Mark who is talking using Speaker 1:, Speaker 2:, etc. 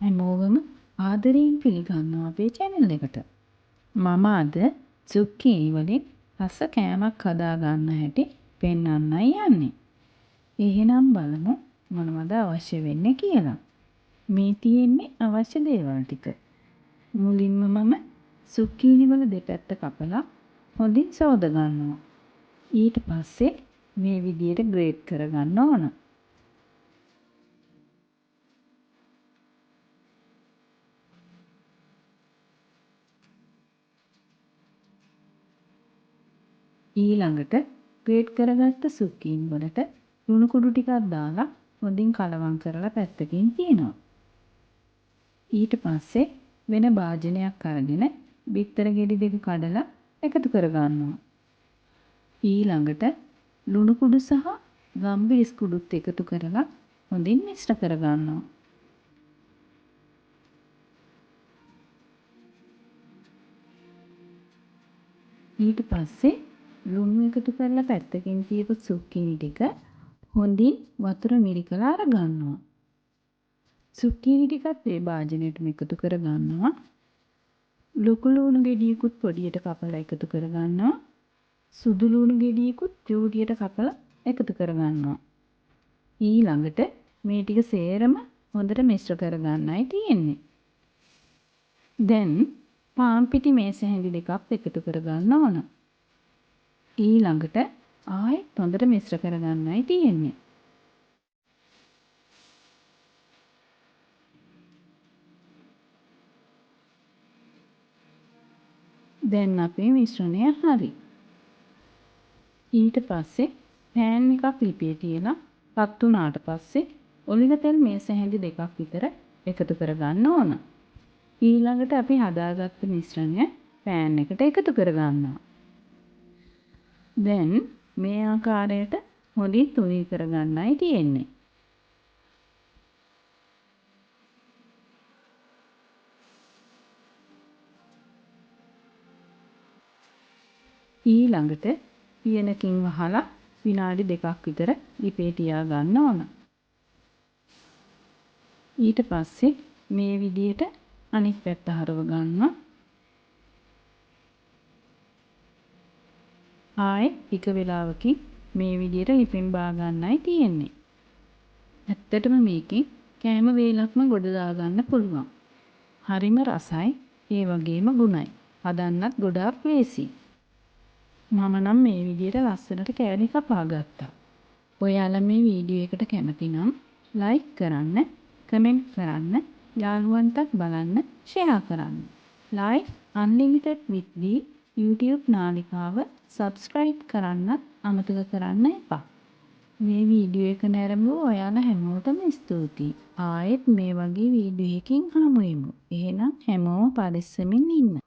Speaker 1: හැමෝවම ආදරයෙන් පිළිගන්නවා අපේ channel එකට. මම අද zucchini වලින් රස කෑමක් හදා ගන්න හැටි පෙන්වන්නයි යන්නේ. එහෙනම් බලමු මොනවද අවශ්‍ය වෙන්නේ කියලා. මේ තියෙන්නේ අවශ්‍ය දේවල් ටික. මුලින්ම මම zucchini වල දෙපැත්ත කපලා හොඳින් සෝද ගන්නවා. ඊට පස්සේ මේ විදියට ග්‍රේට් කරගන්න ඕන. ඊළඟට ග්‍රේට් කරගත්ත zucchini වලට ලුණු කුඩු ටිකක් දාලා හොඳින් කලවම් කරලා පැත්තකින් තියනවා. ඊට පස්සේ වෙන භාජනයක් අරගෙන බිත්තර ගෙඩි දෙක කඩලා එකතු කරගන්නවා. ඊළඟට ලුණු කුඩු සහ ගම්බිරිස් කුඩුත් එකතු කරලා හොඳින් මිශ්‍ර කරගන්නවා. ඊට පස්සේ ලුණු එකතු කරලා පැත්තකින් තියපු zucchini ටික හොඳින් වතුර මිරිකලා අරගන්නවා. zucchini ටිකත් මේ භාජනයටම එකතු කරගන්නවා. ලොකු ලුණු ගෙඩියකුත් පොඩියට කපලා එකතු කරගන්නවා. සුදු ලුණු ගෙඩියකුත් චූටියට කපලා එකතු කරගන්නවා. ඊළඟට මේ ටික සේරම හොඳට මිශ්‍ර කරගන්නයි තියෙන්නේ. දැන් පාන් පිටි මේස හැඳි දෙකක් එකතු කරගන්න ඕන. ඊළඟට ආයෙත් හොඳට මිශ්‍ර කරගන්නයි තියෙන්නේ. දැන් අපේ මිශ්‍රණය හරි. ඊට පස්සේ පෑන් එකක් ලිපේ තියලා පත් වුණාට පස්සේ ඔලිව තෙල් මේස හැඳි දෙකක් විතර එකතු කරගන්න ඕන. ඊළඟට අපි හදාගත්ත මිශ්‍රණය පෑන් එකට එකතු කරගන්නවා. දැන් මේ ආකාරයට හොඳින් තුනී කරගන්නයි තියෙන්නේ. ඊළඟට පියනකින් වහලා විනාඩි 2ක් විතර ලිපේ තියා ගන්න ඕන. ඊට පස්සේ මේ විදියට අනිත් පැත්ත හරව ගන්නවා. ආයෙත් ටික වෙලාවකින් මේ විදියට ලිපෙන් බා ගන්නයි තියෙන්නේ. ඇත්තටම මේකෙන් කෑම වේලක්ම ගොඩ දාගන්න පුළුවන්. හරිම රසයි, ඒ වගේම ගුණයි. හදන්නත් ගොඩාක් ලේසියි. මම නම් මේ විදියට ලස්සනට කෑලි කපා ගත්තා. ඔයාලා මේ වීඩියෝ එකට කැමති නම් ලයික් කරන්න, කමෙන්ට් කරන්න, යාළුවන්ටත් බලන්න ෂෙයා කරන්න. Life Unlimited with the YouTube නාලිකාව subscribe කරන්නත් අමතක කරන්න එපා. මේ වීඩියෝ එක නැරඹුව ඔයාලා හැමෝටම ස්තුතියි. ආයෙත් මේ වගේ වීඩියෝ එකකින් හමු වෙමු. එහෙනම් හැමෝම පරිස්සමින් ඉන්න.